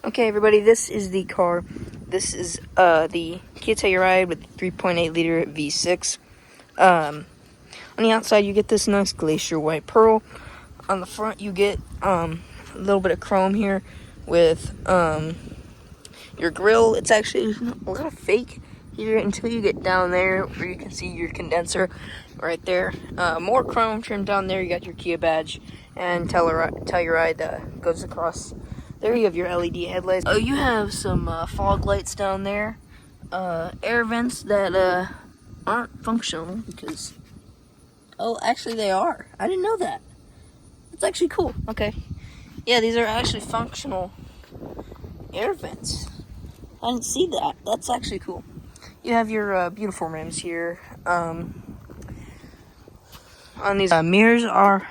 Okay, everybody, this is the car. This is the Kia Telluride with 3.8 liter V6. On the outside, you get this nice glacier white pearl. On the front, you get a little bit of chrome here with your grille. It's actually a little fake here until you get down there where you can see your condenser right there. More chrome trim down there. You got your Kia badge and Telluride goes across. There you have your LED headlights. Oh, you have some fog lights down there. Air vents that aren't functional because... Oh, actually they are. I didn't know that. It's actually cool. Okay. Yeah, these are actually functional air vents. I didn't see that. That's actually cool. You have your beautiful rims here. On these mirrors are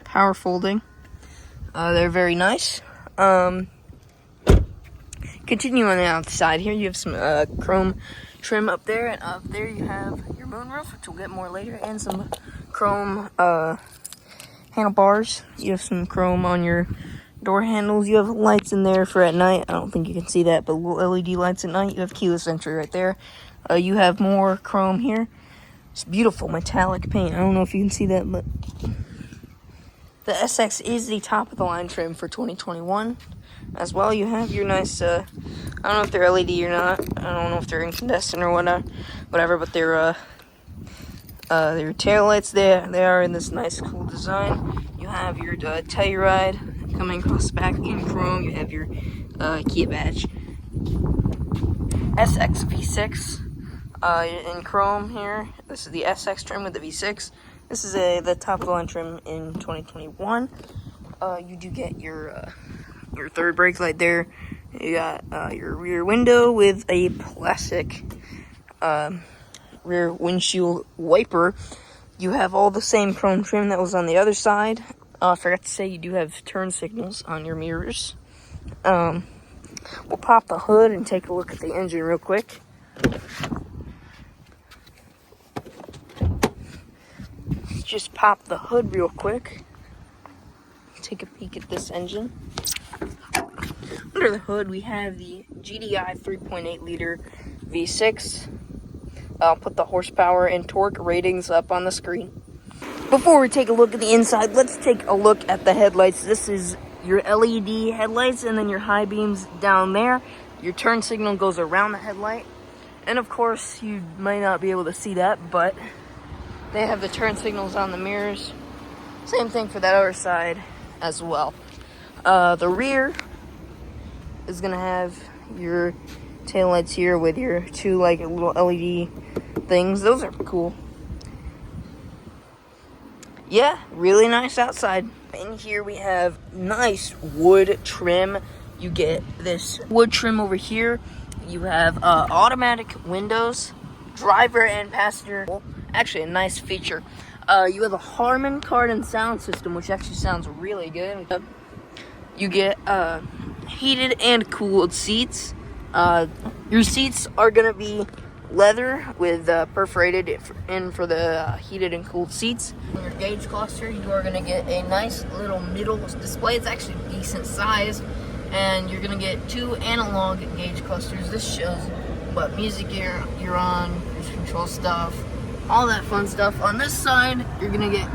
power folding. They're very nice. Continue on the outside here. You have some chrome trim up there, and up there you have your moonroof, which we'll get more later, and some chrome handlebars. You have some chrome on your door handles. You have lights in there for at night. I don't think you can see that, but little LED lights at night. You have keyless entry right there. You have more chrome here. It's beautiful metallic paint. I don't know if you can see that, but the SX is the top of the line trim for 2021. As well, you have your nice, I don't know if they're LED or not. I don't know if they're incandescent or whatever, but they're tail lights. They are in this nice, cool design. You have your Telluride coming across the back in chrome. You have your Kia badge. SX V6 in chrome here. This is the SX trim with the V6. This is the top of the line trim in 2021. You do get your third brake light there. You got your rear window with a plastic rear windshield wiper. You have all the same chrome trim that was on the other side. I forgot to say you do have turn signals on your mirrors. We'll pop the hood and take a look at the engine real quick. Just pop the hood real quick. Take a peek at this engine. Under the hood, we have the GDI 3.8 liter V6. I'll put the horsepower and torque ratings up on the screen. Before we take a look at the inside, let's take a look at the headlights. This is your LED headlights, and then your high beams down there. Your turn signal goes around the headlight. And of course, you might not be able to see that, but they have the turn signals on the mirrors. Same thing for that other side as well. The rear is gonna have your taillights here with your two like little LED things. Those are cool. Yeah, really nice outside. In here we have nice wood trim. You get this wood trim over here. You have automatic windows, driver and passenger. Actually, a nice feature. You have a Harman Kardon sound system, which actually sounds really good. You get heated and cooled seats. Your seats are gonna be leather with perforated in for the heated and cooled seats. In your gauge cluster, you are gonna get a nice little middle display. It's actually decent size, and you're gonna get two analog gauge clusters. This shows what music you're on, your control stuff, all that fun stuff. On this side, you're gonna get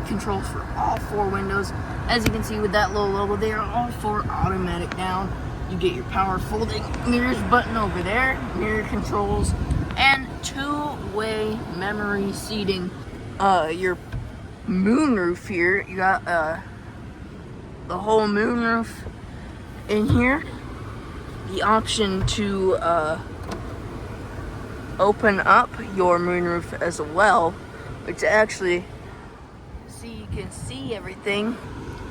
controls for all four windows. As you can see with that little logo, they are all four automatic down. You get your power folding mirrors button over there, mirror controls, and two-way memory seating. Your moonroof here, you got the whole moonroof in here. The option to open up your moonroof as well, which actually, you can see everything.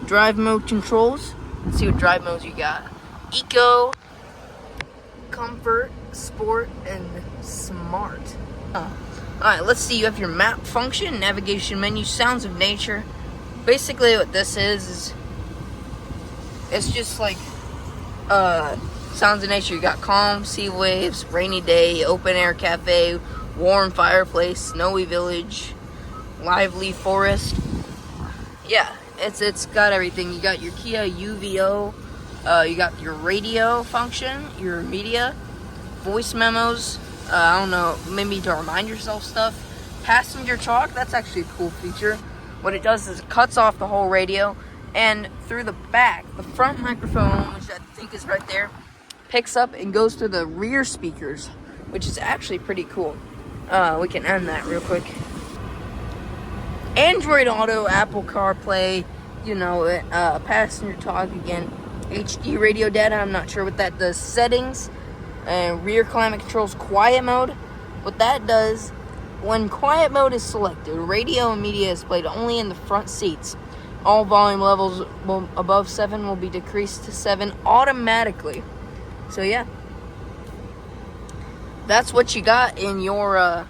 Drive mode controls. Let's see what drive modes you got. Eco, Comfort, Sport, and Smart. Alright, let's see. You have your map function, navigation menu, sounds of nature. Basically what this is it's just like sounds of nature. You got calm sea waves, rainy day, open air cafe, warm fireplace, snowy village, lively forest. Yeah, It's got everything. You got your Kia UVO, you got your radio function, your media, voice memos, I don't know, maybe to remind yourself stuff. Passenger talk, that's actually a cool feature. What it does is it cuts off the whole radio, and through the back, the front microphone, which I think is right there, picks up and goes to the rear speakers, which is actually pretty cool. We can end that real quick. Android Auto, Apple CarPlay, passenger talk again, HD radio data, I'm not sure what that does, settings, rear climate controls, quiet mode. What that does, when quiet mode is selected, radio and media is played only in the front seats. All volume levels above 7 will be decreased to 7 automatically. So yeah, that's what you got in your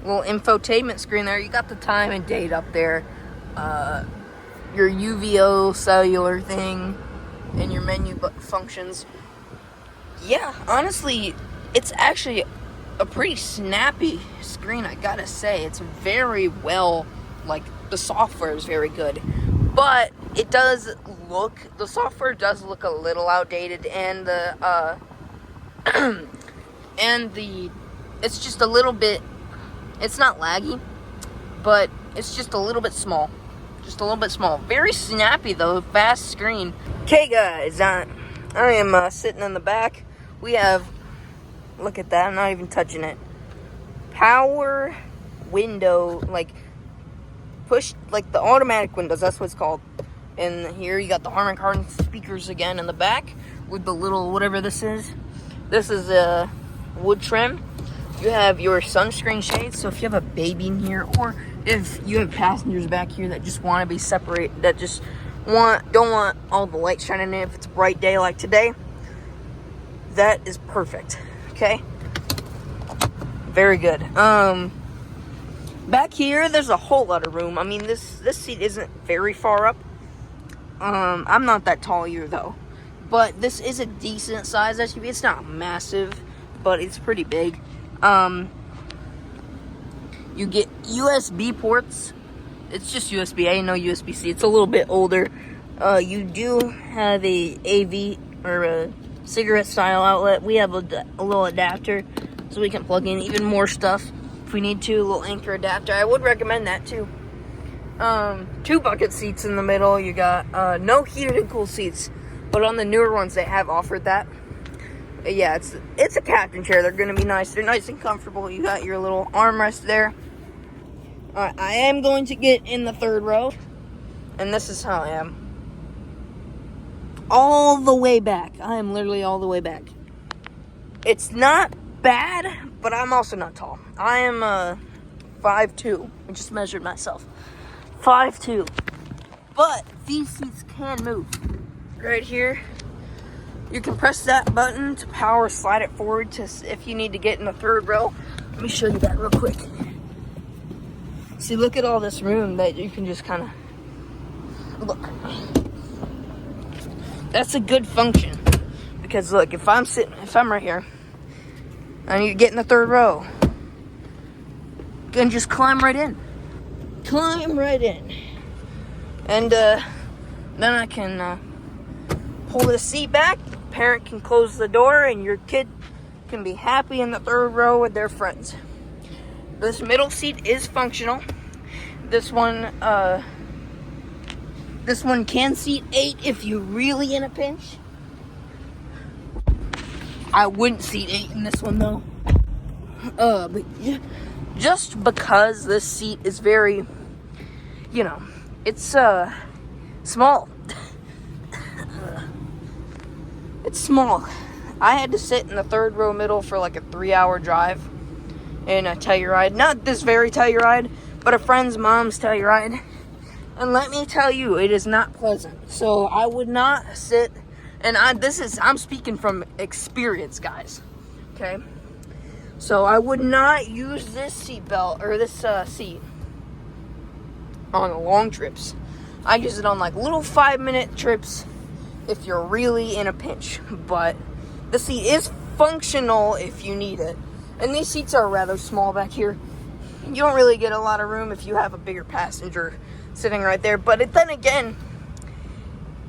little infotainment screen there. You got the time and date up there, your UVO cellular thing, and your menu functions. Yeah, honestly, it's actually a pretty snappy screen, I gotta say. It's very well, the software is very good. But the software does look a little outdated, and it's just a little bit, it's not laggy, but it's just a little bit small. Very snappy though, fast screen. Okay guys, I am sitting in the back. We have, look at that, I'm not even touching it. Power window, push, the automatic windows, that's what it's called. And here you got the Harman Kardon speakers again in the back with the little, whatever this is. This is a wood trim. You have your sunscreen shades, so if you have a baby in here, or if you have passengers back here that just want to be separated, that just don't want all the light shining in if it's a bright day like today, that is perfect. Okay, very good. Back here, there's a whole lot of room. I mean, this seat isn't very far up. I'm not that tall either, though. But this is a decent size SUV. It's not massive, but it's pretty big. You get USB ports. It's just USB-A, no USB-C. It's a little bit older. You do have a AV, or a cigarette-style outlet. We have a little adapter, so we can plug in even more stuff if we need to. A little anchor adapter. I would recommend that, too. 2 bucket seats in the middle. You got no heated and cool seats, but on the newer ones they have offered that. Yeah, it's a captain chair. They're gonna be nice. They're nice and comfortable. You got your little armrest there. Alright, I am going to get in the 3rd row, and this is how I am. All the way back. I am literally all the way back. It's not bad, but I'm also not tall. I am 5'2". I just measured myself. 5'2". But these seats can move. Right here, you can press that button to power slide it forward to if you need to get in the 3rd row. Let me show you that real quick. See, look at all this room that you can just kind of look. That's a good function, because look, if I'm right here, I need to get in the 3rd row, and just climb right in, and then I can pull the seat back. Parent can close the door, and your kid can be happy in the 3rd row with their friends. This middle seat is functional. This one can seat 8 if you're really in a pinch. I wouldn't seat 8 in this one though. But just because this seat is very, it's small. It's small. I had to sit in the 3rd row middle for like a 3-hour drive in a Telluride. Not this very Telluride, but a friend's mom's Telluride. And let me tell you, it is not pleasant. So I would not sit, and I'm speaking from experience, guys. Okay? So I would not use this seat belt, or this seat, on long trips. I use it on little 5-minute trips if you're really in a pinch. But the seat is functional if you need it. And these seats are rather small back here. You don't really get a lot of room if you have a bigger passenger sitting right there. But then again,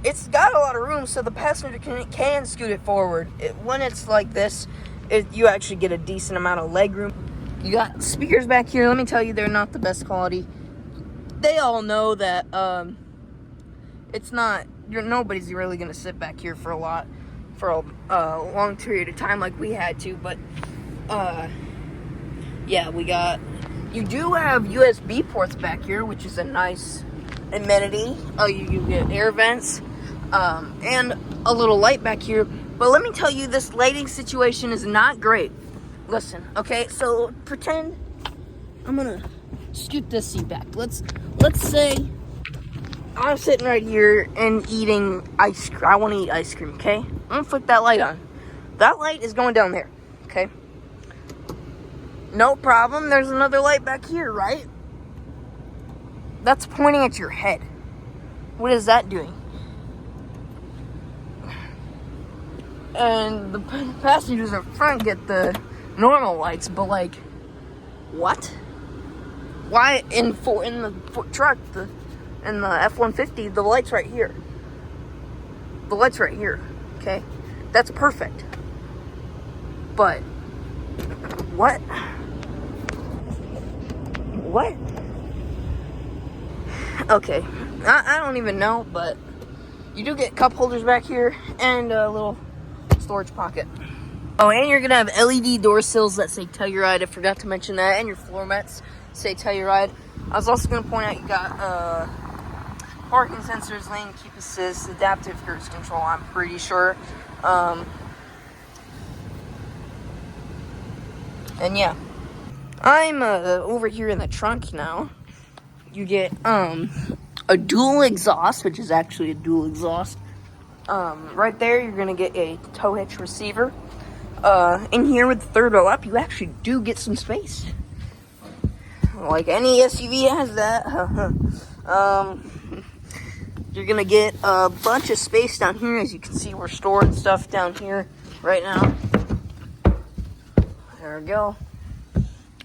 it's got a lot of room, so the passenger can scoot it forward. When it's like this, you actually get a decent amount of leg room. You got speakers back here. Let me tell you, they're not the best quality. They all know that it's not. Nobody's really gonna sit back here for a long period of time like we had to. But yeah, you do have USB ports back here, which is a nice amenity. You get air vents and a little light back here. But let me tell you, this lighting situation is not great. Listen, okay, so pretend I'm gonna scoot this seat back. Let's say I'm sitting right here and eating ice cream. I want to eat ice cream, okay? I'm gonna flick that light on. That light is going down there, okay? No problem. There's another light back here, right? That's pointing at your head. What is that doing? And the passengers up front get the normal lights, but like, what? Why in the truck, in the F-150, the light's right here. The light's right here, okay? That's perfect. But what? What? Okay, I don't even know, but you do get cup holders back here and a little storage pocket. Oh, and you're gonna have LED door sills that say Telluride. I forgot to mention that. And your floor mats say Telluride. I was also gonna point out you got parking sensors, lane keep assist, adaptive cruise control, I'm pretty sure. And yeah, I'm over here in the trunk now. You get a dual exhaust, which is actually a dual exhaust. Right there, you're gonna get a tow hitch receiver. In here with the third row up, you actually do get some space. Like any SUV has that. You're gonna get a bunch of space down here. As you can see, we're storing stuff down here right now. There we go.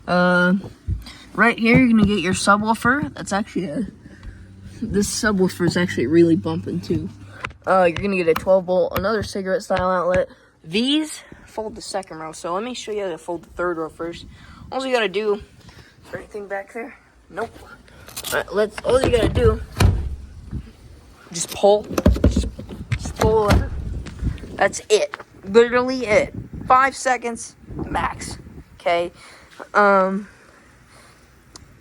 Right here, you're gonna get your subwoofer. That's actually this subwoofer is actually really bumping too. You're gonna get a 12-volt, another cigarette style outlet. These fold the second row, so let me show you how to fold the third row first. All you gotta do, is there anything back there? Nope. Alright, all you gotta do, just pull, just pull it. That's it. Literally it. 5 seconds max. Okay.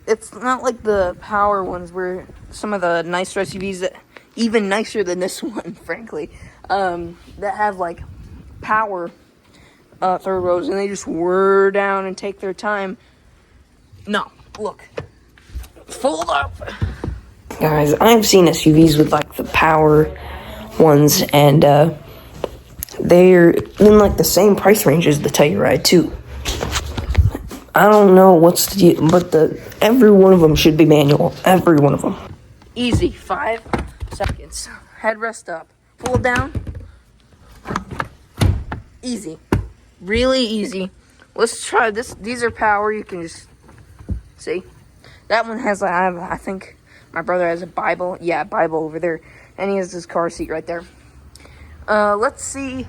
It's not like the power ones where some of the nicer SUVs that even nicer than this one, frankly, that have like power third rows and they just whir down and take their time. No, look, fold up. Guys, I've seen SUVs with like the power ones, and they're in like the same price range as the Telluride too. I don't know what's the deal, but every one of them should be manual. Every one of them. Easy, 5 seconds. Headrest up, pull down. Easy, really easy. Let's try this. These are power. You can just see. That one has, I think my brother has a Bible. Yeah, Bible over there, and he has his car seat right there. Let's see.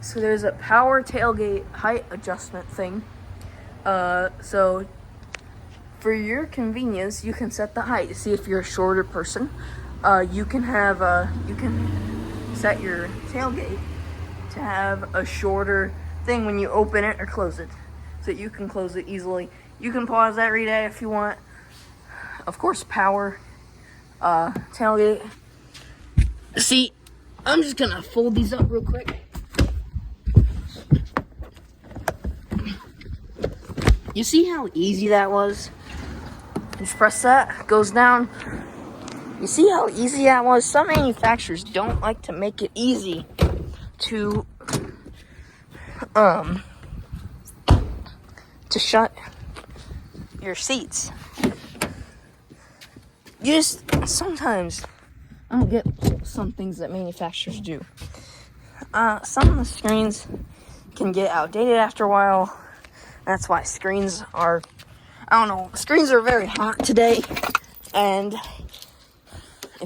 So there's a power tailgate height adjustment thing. So for your convenience, you can set the height to see if you're a shorter person. You can set your tailgate to have a shorter thing when you open it or close it, so you can close it easily. You can pause that relay if you want. Of course, power tailgate. See, I'm just gonna fold these up real quick. You see how easy that was? Just press that, goes down. You see how easy that was? Some manufacturers don't like to make it easy to shut your seats. You just, sometimes, I don't get some things that manufacturers do. Some of the screens can get outdated after a while. That's why screens are, screens are very hot today, and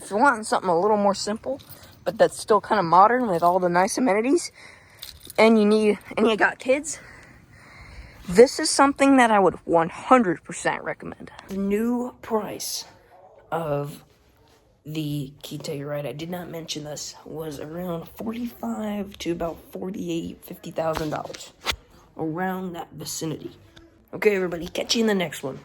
if you're wanting something a little more simple, but that's still kind of modern with all the nice amenities, and you got kids, this is something that I would 100% recommend. The new price of the key Telluride, I did not mention this, was around $45 to about $48,000, $50,000, around that vicinity. Okay, everybody, catch you in the next one.